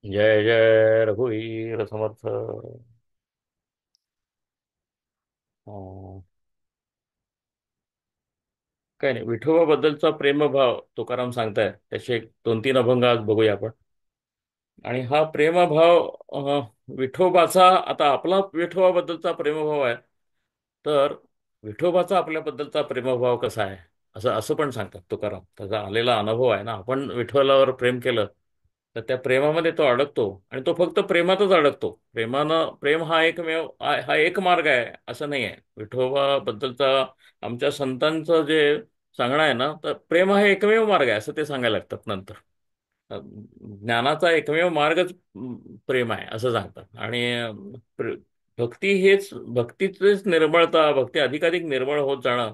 जय जय रघुवीर समर्थ. अं, काही नाही, विठोबाबद्दलचा प्रेमभाव तुकाराम सांगताय त्याचे एक दोन तीन अभंग आज बघूया आपण. आणि हा प्रेमभाव विठोबाचा, आता आपला विठोबाबद्दलचा प्रेमभाव आहे, तर विठोबाचा आपल्याबद्दलचा प्रेमभाव कसा आहे, असं असं पण सांगतात तुकाराम. त्याचा आलेला अनुभव आहे ना, आपण विठ्ठलावर प्रेम केलं तर त्या प्रेमामध्ये तो अडकतो, आणि तो फक्त प्रेमातच अडकतो. प्रेम हा एकमेव हा एक मार्ग आहे असं नाही आहे विठोबाबद्दलचा. आमच्या संतांचं जे सांगणं आहे ना, तर प्रेम हा एकमेव मार्ग आहे असं ते सांगायला लागतात नंतर. ज्ञानाचा एकमेव मार्गच प्रेम आहे असं सांगतात. आणि भक्ती हेच, भक्तीचेच निर्मळता, भक्ती अधिकाधिक निर्मळ होत जाणं,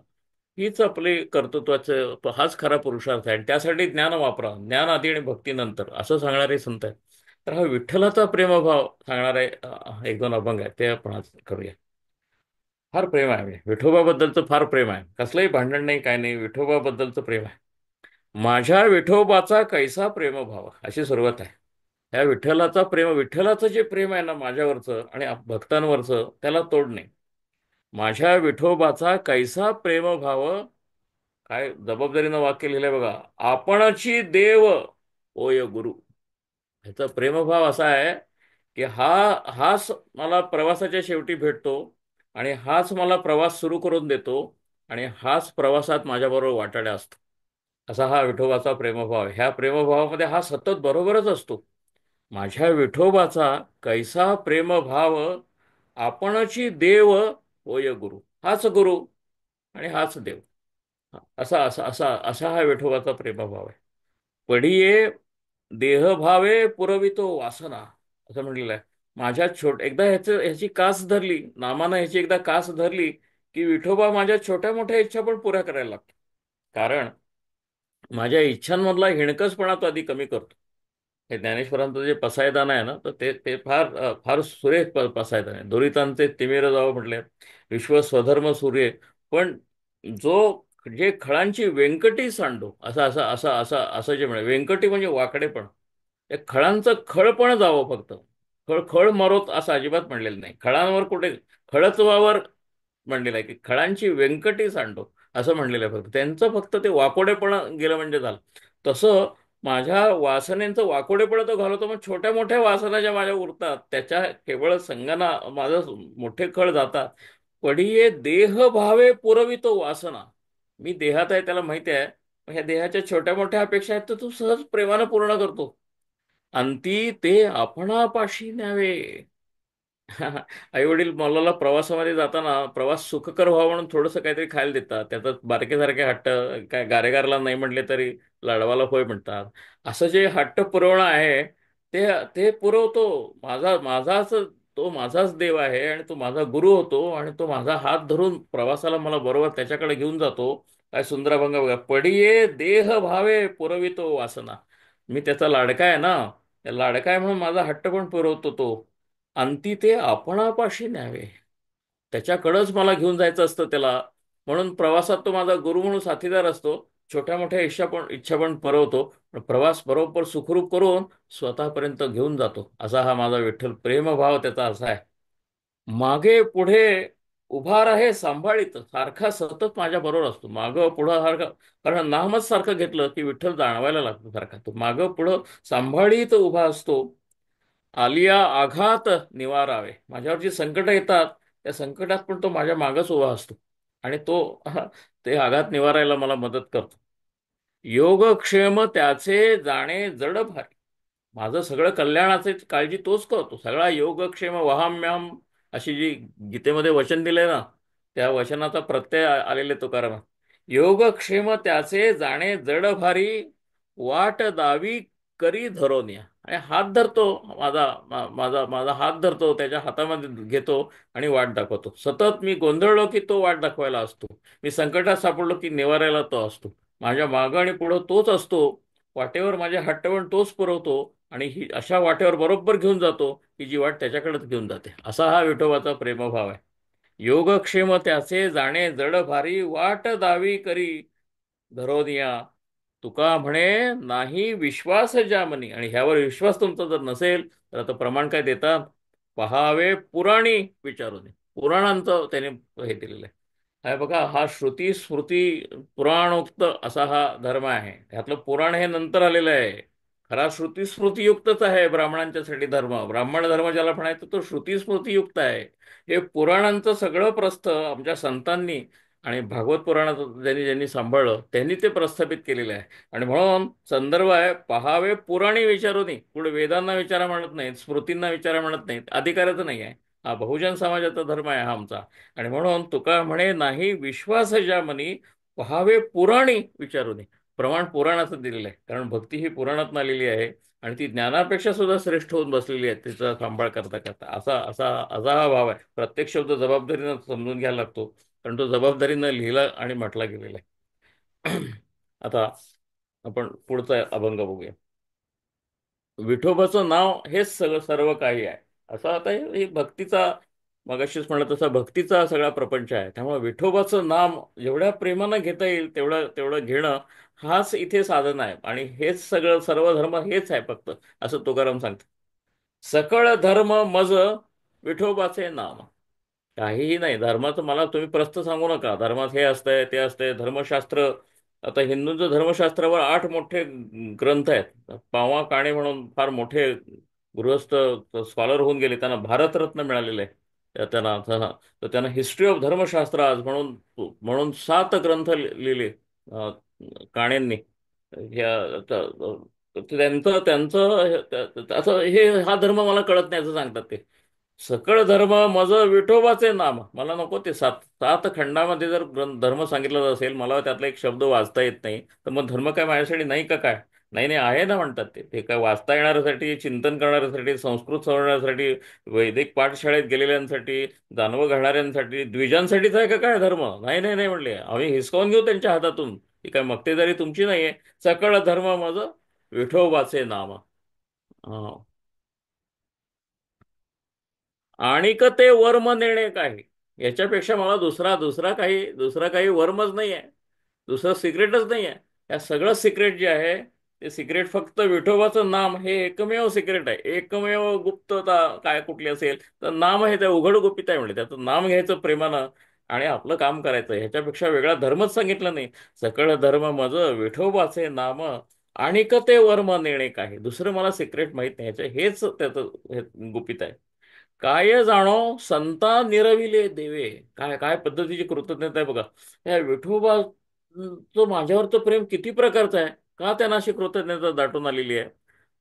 हीच आपली कर्तृत्वाचं हाच खरा पुरुषार्थ आहे. आणि त्यासाठी ज्ञान वापरा, ज्ञान आधी आणि भक्ती नंतर, असं सांगणारे संत आहेत. तर हा विठ्ठलाचा प्रेमभाव सांगणारे एक दोन अभंग आहे, ते आपण आज करूया. फार प्रेम आहे, म्हणजे विठोबाबद्दलचं फार प्रेम आहे, कसलंही भांडण नाही, काय नाही, विठोबाबद्दलचं प्रेम आहे. माझ्या विठोबाचा कैसा प्रेमभाव, अशी सुरुवात आहे. ह्या विठ्ठलाचा प्रेम, विठ्ठलाचं जे प्रेम आहे ना माझ्यावरचं आणि भक्तांवरचं, त्याला तोड नाही. माझ्या विठोबाचा कैसा प्रेमभाव, काय जबाबदारीनं वाक्य लिहिलंय बघा. आपणची देव ओय गुरु. ह्याचा प्रेमभाव असा आहे की हाच मला प्रवासाच्या शेवटी भेटतो, आणि हाच मला प्रवास सुरू करून देतो, आणि हाच प्रवासात माझ्याबरोबर वाटाड्या असतो. असा हा विठोबाचा प्रेमभाव आहे. ह्या प्रेमभावामध्ये हा सतत बरोबरच असतो. माझ्या विठोबाचा कैसा प्रेमभाव, आपणची देव होय गुरु. हाच गुरु आणि हाच देव. असा हा विठोबाचा प्रेमभाव आहे. पडिये देहभावे पुरवितो वासना, असं म्हटलेलं आहे. माझ्या एकदा ह्याची कास धरली, नामानं ह्याची एकदा कास धरली, की विठोबा माझ्या छोट्या मोठ्या इच्छा पण पुऱ्या करायला लागतो. कारण माझ्या इच्छांमधला हिणकसपणा तो आधी कमी करतो. हे ज्ञानेश्वरांचं जे पसायदान आहे ना, तर ते फार सुरेख पसायदान आहे. दुरितांचे तिमिर जावं म्हटले, विश्व स्वधर्म सूर्य. पण जो जे खळांची व्यंकटी सांडो, असं असं असं असं असं जे म्हणे, व्यंकटी म्हणजे वाकडेपण. त्या खळांचं खळपण जावं फक्त. खळ खळ मरोत असं अजिबात म्हणलेलं नाही. खळांवर कुठे खळत्वावर म्हणलेलं आहे, की खळांची व्यंकटी सांडो असं म्हणलेलं आहे. फक्त त्यांचं फक्त ते वाकोडेपण गेलं म्हणजे झालं. तसं माझ्या वासनेचं वाकोडेपण तो घालवतो, मग छोट्या मोठ्या वासना ज्या माझ्या उरतात त्याच्या केवळ संगना माझं मोठे खळ जातात. पडिये देह भावे पुरवितो वासना. मी देहात आहे त्याला माहिती आहे, पण ह्या देहाच्या छोट्या मोठ्या अपेक्षा आहेत तर तू सहज प्रेमानं पूर्ण करतो. अंती ते आपणापाशी न्यावे. आई वडील मुलाला प्रवासामध्ये जाताना प्रवास सुखकर व्हावा म्हणून थोडंसं काहीतरी खायला देतात. त्याचा बारके सारखे हट्ट, काय गारेगारला नाही म्हटले तरी लाडवाला होय म्हणतात. असं जे हट्ट पुरवणं आहे, ते ते पुरवतो. माझाच तो माझाच देव आहे, आणि तो माझा गुरु होतो, आणि तो माझा हात धरून प्रवासाला मला बरोबर त्याच्याकडे घेऊन जातो. काय सुंदर अभंग बघा. पडिये देह भावे पुरवितो वासना. मी त्याचा लाडका आहे ना, त्या लाडका आहे म्हणून माझा हट्ट पण पुरवतो तो. अंती ते आपणापाशी न्यावे. त्याच्याकडंच मला घेऊन जायचं असतं त्याला. म्हणून प्रवासात तो माझा गुरु म्हणून साथीदार असतो. छोट्या मोठ्या इच्छा पण पुरवतो, पण प्रवास बरोबर सुखरूप करून स्वतःपर्यंत घेऊन जातो. असा हा माझा विठ्ठल प्रेमभाव त्याचा असा आहे. मागे पुढे उभा राहे सांभाळीत, सारखा सतत माझ्या बरोबर असतो. मागं पुढं सारखं, कारण नामच सारखं घेतलं की विठ्ठल जाणवायला लागतो सारखा. तो मागं पुढं सांभाळीत उभा असतो. आलिया आघात निवारावे. माझ्यावर जी संकट येतात, त्या संकटात पण तो माझ्या मागच उभा असतो, आणि तो ते आघात निवारायला मला मदत करतो. योगक्षेम त्याचे जाणे जड भारी. माझं सगळं कल्याणाची काळजी तोच करतो. सगळा योगक्षेम वहाम्याम, अशी जी गीतेमध्ये वचन दिलंय ना, त्या वचनाचा प्रत्यय आलेले तुकाराम. योगक्षेम त्याचे जाणे जड भारी, वाट दावी करी धरोनिया. आणि हात धरतो माझा हात धरतो, त्याच्या हातामध्ये घेतो आणि वाट दाखवतो. सतत मी गोंधळलो की तो वाट दाखवायला असतो. मी संकटात सापडलो की निवारायला तो असतो. माझ्या मागं आणि पुढं तोच असतो. वाटेवर माझ्या हट्टवण तोच पुरवतो, आणि ही अशा वाटेवर बरोबर घेऊन जातो की जी वाट त्याच्याकडेच घेऊन जाते. असा हा विठोबाचा प्रेमभाव आहे. योगक्षेम त्याचे जाणे जड भारी, वाट दावी करी धरोनिया. तुका म्हणे नाही विश्वास ज्या मनी, आणि ह्यावर विश्वास तुमचा जर नसेल तर आता प्रमाण काय देतात? पहावे पुराणी विचारून. पुराणांचं त्याने हे दिलेलं आहे. आहे बघा, हा श्रुती स्मृती पुराणोक्त असा हा धर्म आहे. ह्यातलं पुराण हे नंतर आलेलं आहे. खरा श्रुती स्मृतीयुक्तच आहे ब्राह्मणांच्यासाठी धर्म. ब्राह्मण धर्म ज्याला म्हणायचं तो श्रुती स्मृतीयुक्त आहे. हे पुराणांचं सगळं प्रस्थ आमच्या संतांनी आणि भागवत पुराणाचं ज्यांनी ज्यांनी सांभाळलं त्यांनी ते प्रस्थापित केलेलं आहे. आणि म्हणून संदर्भ आहे पहावे पुराणी विचारूनी. पुढे वेदांना विचारा म्हणत नाहीत, स्मृतींना विचारा म्हणत नाहीत, अधिकाराचं नाही आहे. हा बहुजन समाजाचा धर्म आहे हा आमचा. आणि म्हणून तुका म्हणे नाही विश्वास ज्या मनी, पहावे पुराणी विचारूनी. प्रमाण पुराणाचं दिलेलं आहे, कारण भक्ती ही पुराणात आलेली आहे. आणि ती ज्ञानापेक्षा सुद्धा श्रेष्ठ होऊन बसलेली आहे तिचा सांभाळ करता करता. असा असा असा हा भाव आहे. प्रत्येक शब्द जबाबदारीनं समजून घ्यायला लागतो, कारण तो जबाबदारीनं लिहिला आणि म्हटला गेलेला आहे. आता आपण पुढचा अभंग बघूया. विठोबाचं नाव हेच सगळं सर्व काही आहे. असं आता हे भक्तीचा, मगाशीच म्हणलं तसा भक्तीचा सगळा प्रपंच आहे. त्यामुळे विठोबाचं नाम जेवढ्या प्रेमानं घेता येईल तेवढं तेवढं घेणं हाच इथे साधन आहे. आणि हेच सगळं सर्व धर्म हेच आहे फक्त, असं तुकाराम सांगतात. सकळ धर्म मज विठोबाचे नाम. काहीही नाही धर्माचं मला तुम्ही प्रस्थ सांगू नका. धर्मात हे असतंय ते असतंय धर्मशास्त्र. आता हिंदूंचं धर्मशास्त्रावर 8 मोठे ग्रंथ आहेत. पावा काणे म्हणून फार मोठे गृहस्थ स्कॉलर होऊन गेले, त्यांना भारतरत्न मिळालेलं आहे. त्यांना तर त्यांना हिस्ट्री ऑफ धर्मशास्त्र आज म्हणून म्हणून 7 ग्रंथ लिहिले काणेंनी. ह्या त्यांचं त्यांचं असं हे हा धर्म मला कळत नाही असं सांगतात ते. सकळ धर्म मज विठोबाचे नाम. मला नको ते 7 खंडामध्ये जर धर्म सांगितलं असेल, मला त्यातला एक शब्द वाचता येत नाही, तर मग धर्म काय माझ्यासाठी नाही का काय? नाही नाही, आहे ना म्हणतात ते. ते काय वाचता येणाऱ्यासाठी, चिंतन करणाऱ्यासाठी, संस्कृत समजण्यासाठी, वैदिक पाठशाळेत गेलेल्यांसाठी, जानवं घालणाऱ्यांसाठी, द्विजांसाठीच आहे का काय धर्म? नाही नाही नाही म्हणले, आम्ही हिसकावून घेऊ त्यांच्या हातातून. ती काय मक्तेदारी तुमची नाहीये. सकळ धर्म मज विठोबाचे नाम. हा. आणिक ते वर्म नेणे काही. याच्यापेक्षा मला दुसरा काही वर्मच नाही आहे. दुसरं सिक्रेटच नाही आहे. या सगळं सिक्रेट जे आहे ते सिक्रेट फक्त विठोबाचं नाम हे एकमेव सिक्रेट आहे. एकमेव गुप्तता काय कुठली असेल तर नाम आहे, ते उघड गुपित आहे. म्हणजे त्याचं नाम घ्यायचं प्रेमानं आणि आपलं काम करायचं. ह्याच्यापेक्षा वेगळा धर्मच सांगितलं नाही. सकळ धर्म मज विठोबाचे नाम, आणिक ते वर्म नेणे काही. दुसरं मला सिक्रेट माहित नाही. हेच त्याचं हे गुपित आहे. काय जाणो संता निरविले देवे. काय काय पद्धतीची कृतज्ञता आहे बघा. या विठोबाचं माझ्यावरचं प्रेम किती प्रकारचं आहे, का त्यांना अशी कृतज्ञता दाटून आलेली आहे.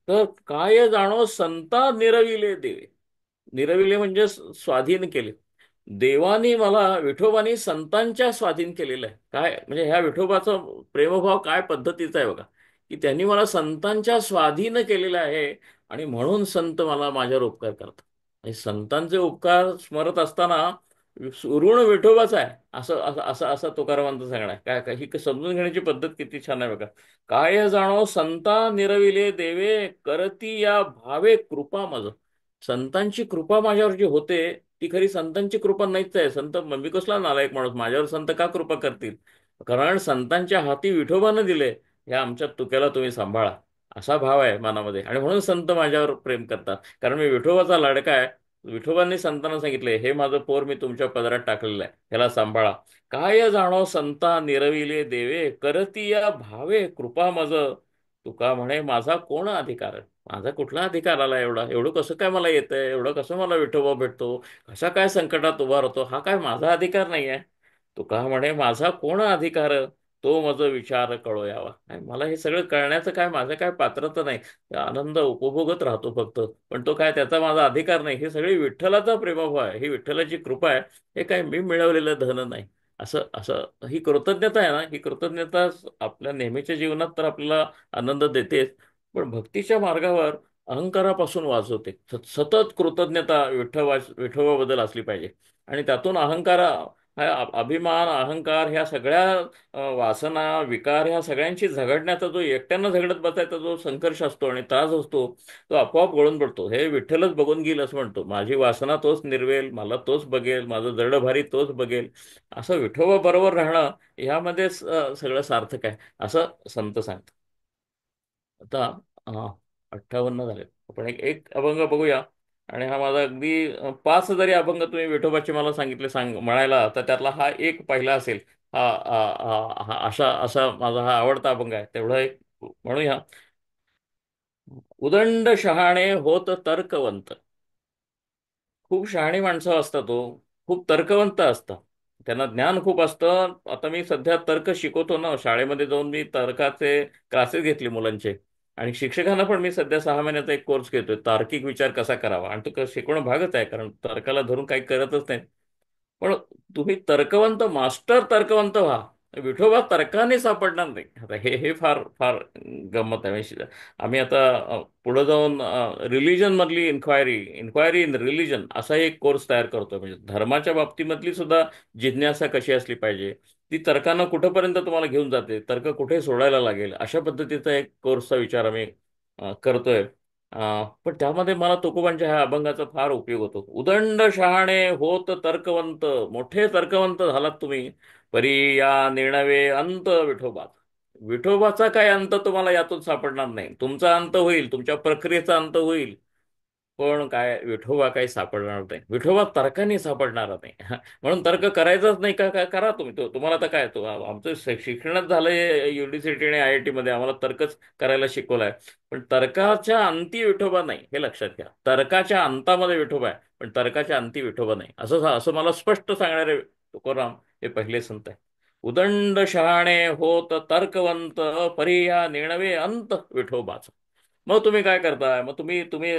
तर काय जाणो संता निरविले देवे. निरविले म्हणजे स्वाधीन केले. देवानी मला, विठोबानी संतांच्या स्वाधीन केलेलं आहे. काय म्हणजे ह्या विठोबाचा प्रेमभाव काय पद्धतीचा आहे बघा, की त्यांनी मला संतांच्या स्वाधीन केलेलं आहे. आणि म्हणून संत मला माझ्यावर उपकार करतात. आणि संतांचे उपकार स्मरत असताना ऋण विठोबाचा आहे, असं असं असं असं तुकारामांचं सांगणं आहे. काय काय ही समजून घेण्याची पद्धत किती छान आहे बघा. काय जाणो संता निरविले देवे, करती या भावे कृपा मज. संतांची कृपा माझ्यावर जी होते ती खरी संतांची कृपा नाहीच आहे. संत मी कसला नालायक माणूस, माझ्यावर संत का कृपा करतील? कारण संतांच्या हाती विठोबानं दिले. ह्या आमच्या तुक्याला तुम्ही सांभाळा, असा भाव आहे मनामध्ये. आणि म्हणून संत माझ्यावर प्रेम करतात, कारण मी विठोबाचा लाडका आहे. विठोबांनी संतांना सांगितले, हे माझं पोर मी तुमच्या पदरात टाकलेलं आहे, ह्याला सांभाळा. काय जाणो संता निरविले देवे, करती या भावे कृपा मज. तुका म्हणे माझा कोण अधिकार आहे? माझा कुठला अधिकार आला एवढा? एवढं कसं काय मला येतंय? एवढं कसं मला विठोबा भेटतो? कशा काय संकटात उभा राहतो? हा काय माझा अधिकार नाही आहे? तुका म्हणे माझा कोण अधिकार, तो मज विचार कळो यावा. नाही, मला हे सगळं कळण्याचं काय, माझं काय पात्रता नाही. आनंद उपभोगत राहतो फक्त. पण तो काय त्याचा माझा अधिकार नाही. हे सगळी विठ्ठलाचा प्रेमभाव आहे, ही विठ्ठलाची कृपा आहे. हे काय मी मिळवलेलं धन नाही. असं असं ही कृतज्ञता आहे ना, ही कृतज्ञता आपल्या नेहमीच्या जीवनात तर आपल्याला आनंद देतेच, पण भक्तीच्या मार्गावर अहंकारापासून वाचवते. सतत कृतज्ञता विठोबाबद्दल असली पाहिजे. आणि त्यातून हा अभिमान, अहंकार, ह्या सगळ्या वासना, विकार, ह्या सगळ्यांशी झगडण्याचा जो एकट्यानं झगडत बसायचा जो संघर्ष असतो आणि त्रास असतो, तो आपोआप गळून पडतो. हे विठ्ठलच बघून घेईल असं म्हणतो. माझी वासना तोच निर्वेल, मला तोच बघेल, माझं जडभारी तोच बघेल. असं विठोबा बरोबर राहणं ह्यामध्येच सगळं सार्थक आहे असं संत सांगतात. आता हा 58 झाले. आपण एक एक अभंग बघूया. आणि हा माझा अगदी 5 जरी अभंग तुम्ही विठोबाचे मला सांगितले म्हणायला, तर त्यातला हा एक पहिला असेल. हा असा माझा हा आवडता अभंग आहे, तेवढं एक म्हणूया. उदंड शहाणे होत तर्कवंत. खूप शहाणी माणसं असतात तो, खूप तर्कवंत असतात, त्यांना ज्ञान खूप असतं. आता मी सध्या तर्क शिकवतो ना शाळेमध्ये जाऊन, मी तर्काचे क्लासेस घेतले मुलांचे. आणि शिक्षकांना पण मी सध्या 6 महिन्याचा एक कोर्स घेतोय, तार्किक विचार कसा करावा. आणि तो शिकवणं भागच आहे, कारण तर्काला धरून काही करतच नाही. पण तुम्ही तर्कवंत, मास्टर तर्कवंत व्हा, विठोबा तर्काने सापडणार नाही. आता हे हे फार फार गंमत आहे. आम्ही आता पुढे जाऊन रिलिजन मधली इन्क्वायरी इन रिलिजन असा एक कोर्स तयार करतोय. म्हणजे धर्माच्या बाबतीमधली सुद्धा जिज्ञासा कशी असली पाहिजे, ती तर्कानं कुठंपर्यंत तुम्हाला घेऊन जाते, तर्क कुठे सोडायला लागेल, अशा पद्धतीचा एक कोर्सचा विचार आम्ही करतोय. पण त्यामध्ये मला तुकोबांच्या ह्या अभंगाचा फार उपयोग होतो. उदंड शहाणे होत तर्कवंत, मोठे तर्कवंत झालात तुम्ही, परी या निर्णवे अंत विठोबा. विठोबाचा काय अंत तुम्हाला यातून सापडणार नाही. तुमचा अंत होईल, तुमच्या प्रक्रियेचा अंत होईल, पण काय विठोबा काही सापडणार नाही. विठोबा तर्काने सापडणार नाही. म्हणून तर्क करायचाच नाही का? काय करा तुम्ही, तो तुम्हाला आता काय, तो आमचं शिक्षणच झालंय युनिव्हर्सिटी आणि IIT मध्ये, आम्हाला तर्कच करायला शिकवलाय. पण तर्काच्या अंती विठोबा नाही, हे लक्षात घ्या. तर्काच्या अंतामध्ये विठोबा आहे, पण तर्काच्या अंती विठोबा नाही, असं असं मला स्पष्ट सांगणारे तुकोराम हे पहिले संत आहे. उदंड शहाणे होत तर्कवंत, परिया निर्णवे अंत विठोबाचा. मग तुम्ही काय करताय? मग तुम्ही तुम्ही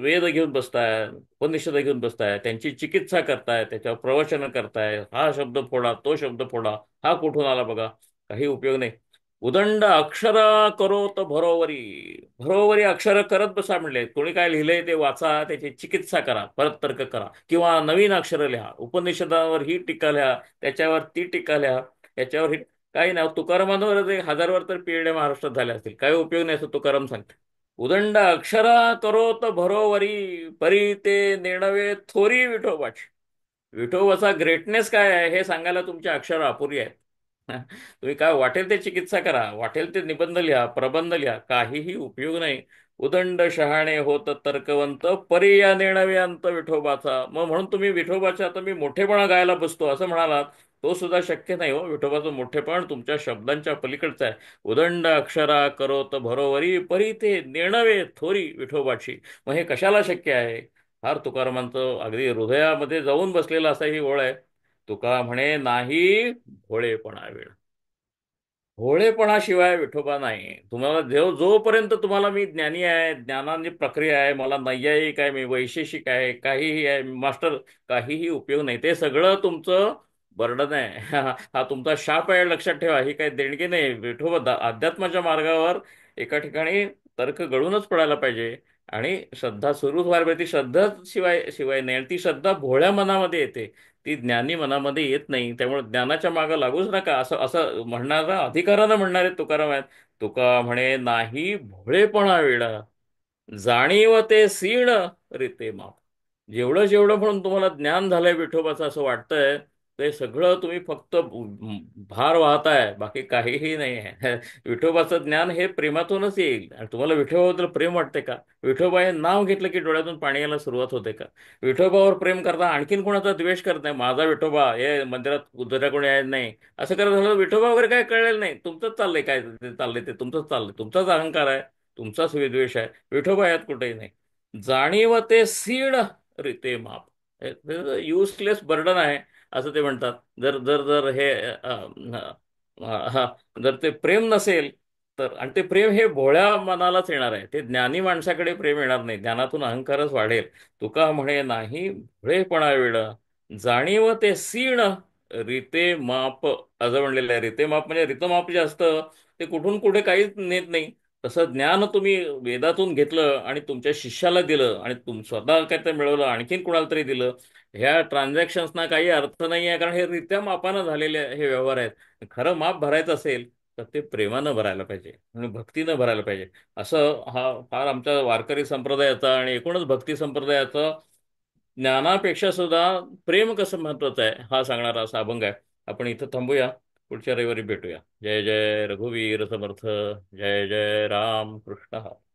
वेद घेऊन बसताय, उपनिषद घेऊन बसताय, त्यांची चिकित्सा करताय, त्याच्यावर प्रवचन करताय, हा शब्द फोडा, तो शब्द फोडा, हा कुठून आला बघा, काही उपयोग नाही. उदंड अक्षर करोत भरोवरी. भरोवरी अक्षर करत बसा म्हणले. कोणी काय लिहिलंय ते वाचा, त्याची चिकित्सा करा, परत तर्क करा, किंवा नवीन अक्षर लिहा, उपनिषदावर ही टीका लिहा, त्याच्यावर ती टीका लिहा, याच्यावर ही. काही नाही, तुकारामांवर 1,000 वर तर PhD महाराष्ट्रात झाल्या असतील, काही उपयोग नाही असं तुकाराम सांगते. उदंड अक्षरा करोत भरोवरी, परी ते नेणवे थोरी विठोबाची. विठोबाचा ग्रेटनेस काय आहे हे सांगायला तुमची अक्षर अपुरी आहेत. तुम्ही काय वाटेल ते चिकित्सा करा, वाटेल ते निबंध लिहा, प्रबंध लिहा, काहीही उपयोग नाही. उदंड शहाणे होत तर्कवंत, परी या नेणवे अंत विठोबाचा. मग म्हणून तुम्ही विठोबाच्या आता मी मोठेपणा गायला बसतो असं म्हणालात, तो सुद्धा शक्य नाही हो. विठोबाचं मोठेपण तुमच्या शब्दांच्या पलीकडचं आहे. उदंड अक्षरा करोत भरोवरी, परी ते नेणवे थोरी विठोबाची. मग हे कशाला शक्य आहे? फार तुकारामांचं अगदी हृदयामध्ये जाऊन बसलेला असा ही ओळ आहे. तुका म्हणे नाही भोळेपणा वेळ. भोळेपणाशिवाय विठोबा नाही. तुम्हाला जोपर्यंत तुम्हाला मी ज्ञानी आहे, ज्ञानाची प्रक्रिया आहे, मला नैयायिक आहे, मी वैशेषिक आहे, काहीही आहे, मास्टर, काहीही उपयोग नाही. ते सगळं तुमचं बर्डन आहे. हा तुमचा शाप आहे, लक्षात ठेवा. ही काही देणगी नाही. विठोबा अध्यात्माच्या मार्गावर एका ठिकाणी तर्क गळूनच पडायला पाहिजे. आणि श्रद्धा सुरूच व्हायला पाहिजे. ती श्रद्धा शिवाय शिवाय नाही. आणि ती श्रद्धा भोळ्या मनामध्ये येते, ती ज्ञानी मनामध्ये येत नाही. त्यामुळे ज्ञानाच्या मागे लागूच नका, असं असं म्हणणारा अधिकारानं म्हणणारे तुकाराम आहेत. तुका म्हणे नाही भोळेपणा वेडा, जाणीव ते सीण रीते माप. जेवढं जेवढं म्हणून तुम्हाला ज्ञान झालंय विठोबाचं असं वाटतंय, ते सगळं तुम्ही फक्त भार वाहताय, बाकी काहीही नाही आहे. विठोबाचं ज्ञान हे प्रेमातूनच येईल. आणि तुम्हाला विठोबाबद्दल प्रेम वाटते का? विठोबा हे नाव घेतलं की डोळ्यातून पाणी यायला सुरुवात होते का? विठोबावर प्रेम करता आणखीन कोणाचा द्वेष करत नाही. माझा विठोबा हे मंदिरात उद्या कोणी यायला नाही असं करत झालं, विठोबा वगैरे काय कळलेलं नाही. तुमचंच चाललंय, काय ते चाललंय ते तुमचंच चाललंय, तुमचाच अहंकार आहे, तुमचाच विद्वेष आहे. विठोबा यात कुठेही नाही. जाणीव ते सीड रीते माप. युजलेस बर्डन आहे असं ते म्हणतात. जर जर जर हे हा जर ते प्रेम नसेल तर, आणि ते प्रेम हे भोळ्या मनालाच येणार आहे, ते ज्ञानी माणसाकडे प्रेम येणार नाही. ज्ञानातून अहंकारच वाढेल. तुका म्हणे नाही भोळेपणा वेळ, जाणीव ते सीण रीते माप असं म्हणलेलं आहे. रीते माप म्हणजे रीतमाप जे असतं ते कुठून कुठे काहीच नेत नाही. तसं ज्ञान तुम्ही वेदातून घेतलं आणि तुमच्या शिष्याला दिलं आणि स्वतः काय ते मिळवलं आणखीन कुणाला तरी दिलं. ह्या ट्रान्झॅक्शन्सना काही अर्थ नाही आहे, कारण हे रित्या मापानं झालेले हे व्यवहार आहेत. खरं माप भरायचं असेल तर ते प्रेमानं भरायला पाहिजे आणि भक्तीनं भरायला पाहिजे. असं हा फार आमच्या वारकरी संप्रदायाचा आणि एकूणच भक्ती संप्रदायाचा ज्ञानापेक्षा सुद्धा प्रेम कसं महत्वाचं आहे हा सांगणारा असा अभंग आहे. आपण इथं थांबूया. पुढच्या रविवारी भेटूया. जय जय रघुवीर समर्थ. जय जय राम कृष्ण हरी.